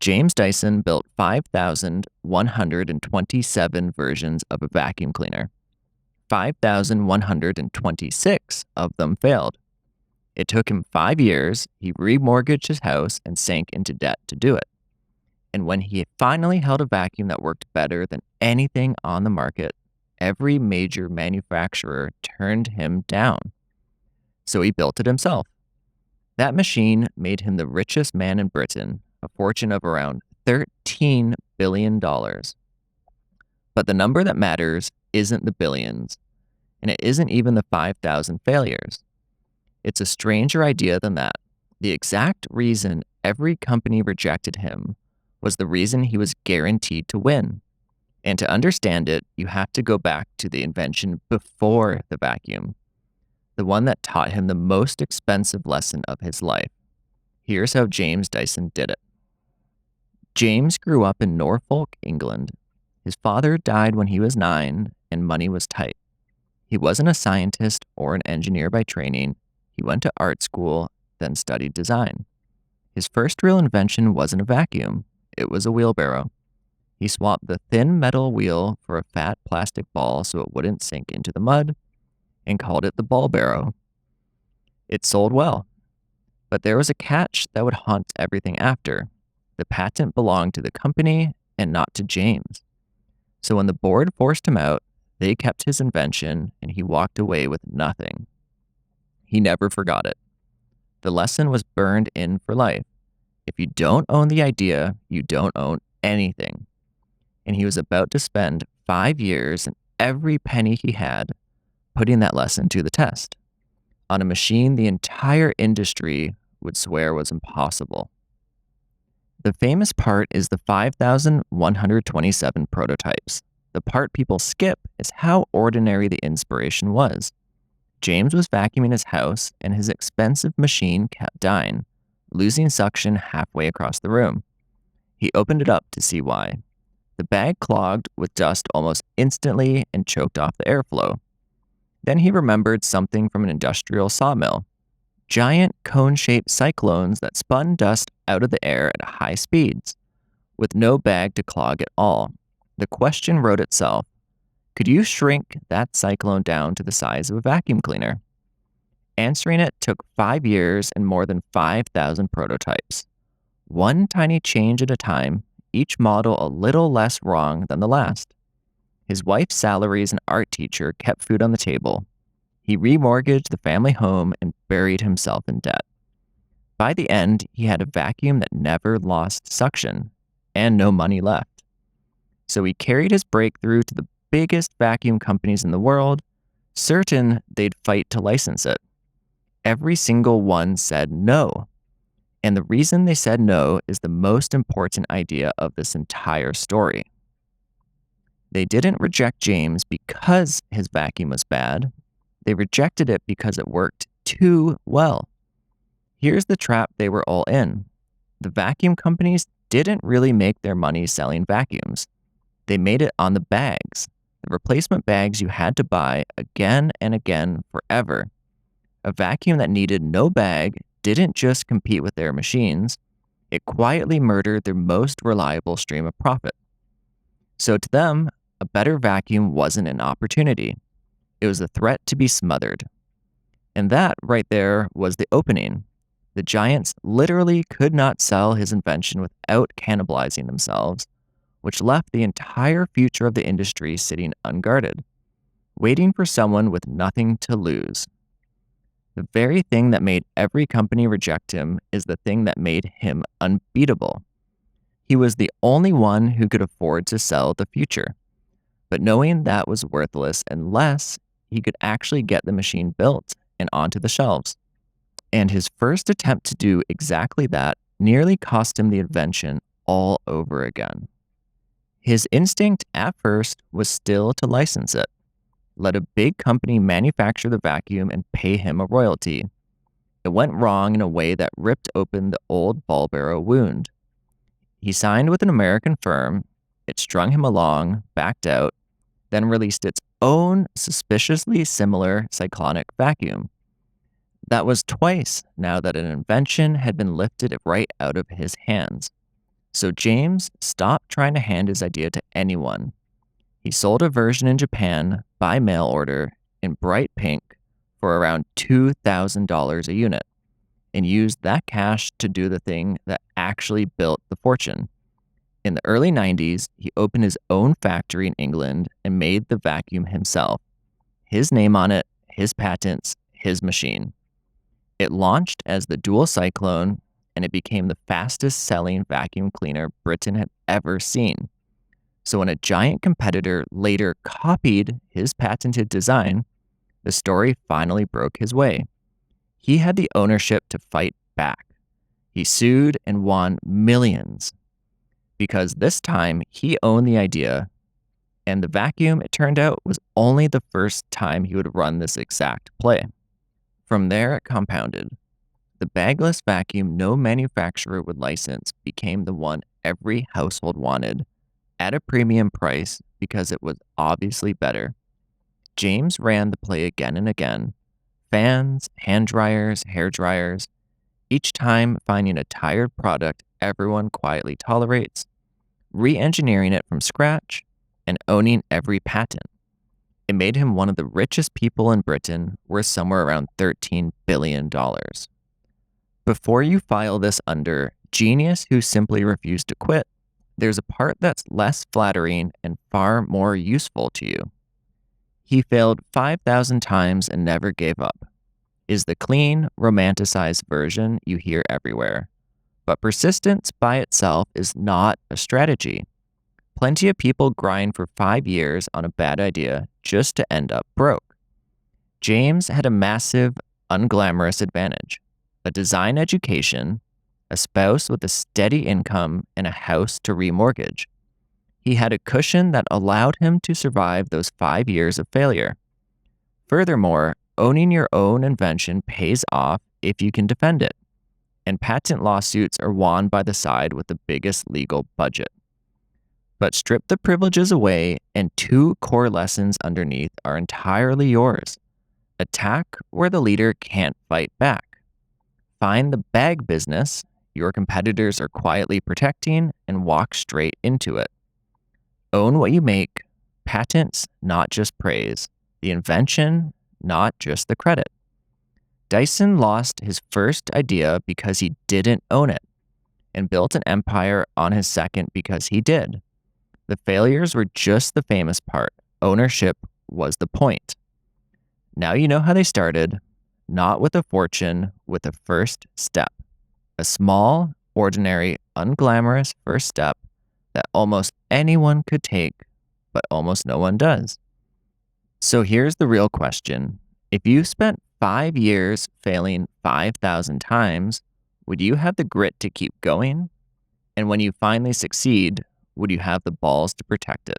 James Dyson built 5,127 versions of a vacuum cleaner. 5,126 of them failed. It took him 5 years, he remortgaged his house, and sank into debt to do it. And when he finally held a vacuum that worked better than anything on the market, every major manufacturer turned him down. So he built it himself. That machine made him the richest man in Britain, a fortune of around $13 billion. But the number that matters isn't the billions, and it isn't even the 5,000 failures. It's a stranger idea than that. The exact reason every company rejected him was the reason he was guaranteed to win. And to understand it, you have to go back to the invention before the vacuum, the one that taught him the most expensive lesson of his life. Here's how James Dyson did it. James grew up in Norfolk, England. His father died when he was 9 and money was tight. He wasn't a scientist or an engineer by training. He went to art school, then studied design. His first real invention wasn't a vacuum. It was a wheelbarrow. He swapped the thin metal wheel for a fat plastic ball so it wouldn't sink into the mud, and called it the Ballbarrow. It sold well, but there was a catch that would haunt everything after. The patent belonged to the company and not to James. So when the board forced him out, they kept his invention and he walked away with nothing. He never forgot it. The lesson was burned in for life. If you don't own the idea, you don't own anything. And he was about to spend 5 years and every penny he had putting that lesson to the test on a machine the entire industry would swear was impossible. The famous part is the 5,127 prototypes. The part people skip is how ordinary the inspiration was. James was vacuuming his house and his expensive machine kept dying, losing suction halfway across the room. He opened it up to see why. The bag clogged with dust almost instantly and choked off the airflow. Then he remembered something from an industrial sawmill. Giant cone-shaped cyclones that spun dust out of the air at high speeds, with no bag to clog at all. The question wrote itself. Could you shrink that cyclone down to the size of a vacuum cleaner? Answering it took 5 years and more than 5,000 prototypes. One tiny change at a time, each model a little less wrong than the last. His wife's salary as an art teacher kept food on the table. He remortgaged the family home and buried himself in debt. By the end, he had a vacuum that never lost suction and no money left. So he carried his breakthrough to the biggest vacuum companies in the world, certain they'd fight to license it. Every single one said no. And the reason they said no is the most important idea of this entire story. They didn't reject James because his vacuum was bad. They rejected it because it worked too well. Here's the trap they were all in. The vacuum companies didn't really make their money selling vacuums. They made it on the bags, the replacement bags you had to buy again and again forever. A vacuum that needed no bag didn't just compete with their machines, it quietly murdered their most reliable stream of profit. So to them, a better vacuum wasn't an opportunity. It was a threat to be smothered. And that right there was the opening. The giants literally could not sell his invention without cannibalizing themselves, which left the entire future of the industry sitting unguarded, waiting for someone with nothing to lose. The very thing that made every company reject him is the thing that made him unbeatable. He was the only one who could afford to sell the future. But knowing that was worthless unless he could actually get the machine built and onto the shelves. And his first attempt to do exactly that nearly cost him the invention all over again. His instinct at first was still to license it. Let a big company manufacture the vacuum and pay him a royalty. It went wrong in a way that ripped open the old Ballbarrow wound. He signed with an American firm, it strung him along, backed out, then released its own suspiciously similar cyclonic vacuum. That was twice now that an invention had been lifted right out of his hands. So James stopped trying to hand his idea to anyone. He sold a version in Japan by mail order in bright pink for around $2,000 a unit and used that cash to do the thing that actually built the fortune. In the early 90s, he opened his own factory in England and made the vacuum himself. His name on it, his patents, his machine. It launched as the Dual Cyclone, and it became the fastest selling vacuum cleaner Britain had ever seen. So when a giant competitor later copied his patented design, the story finally broke his way. He had the ownership to fight back. He sued and won millions because this time he owned the idea, and the vacuum, it turned out, was only the first time he would run this exact play. From there, it compounded. The bagless vacuum no manufacturer would license became the one every household wanted at a premium price because it was obviously better. James ran the play again and again. Fans, hand dryers, hair dryers, each time finding a tired product everyone quietly tolerates, re-engineering it from scratch, and owning every patent. It made him one of the richest people in Britain, worth somewhere around $13 billion. Before you file this under genius who simply refused to quit, there's a part that's less flattering and far more useful to you. He failed 5,000 times and never gave up, is the clean, romanticized version you hear everywhere. But persistence by itself is not a strategy. Plenty of people grind for 5 years on a bad idea just to end up broke. James had a massive, unglamorous advantage: a design education, a spouse with a steady income, and a house to remortgage. He had a cushion that allowed him to survive those 5 years of failure. Furthermore, owning your own invention pays off if you can defend it, and patent lawsuits are won by the side with the biggest legal budget. But strip the privileges away, and two core lessons underneath are entirely yours. Attack where the leader can't fight back. Find the bag business your competitors are quietly protecting and walk straight into it. Own what you make, patents, not just praise, the invention, not just the credit. Dyson lost his first idea because he didn't own it, and built an empire on his second because he did. The failures were just the famous part. Ownership was the point. Now you know how they started, not with a fortune, with a first step. A small, ordinary, unglamorous first step that almost anyone could take, but almost no one does. So here's the real question. If you spent 5 years failing 5,000 times, would you have the grit to keep going? And when you finally succeed, would you have the balls to protect it?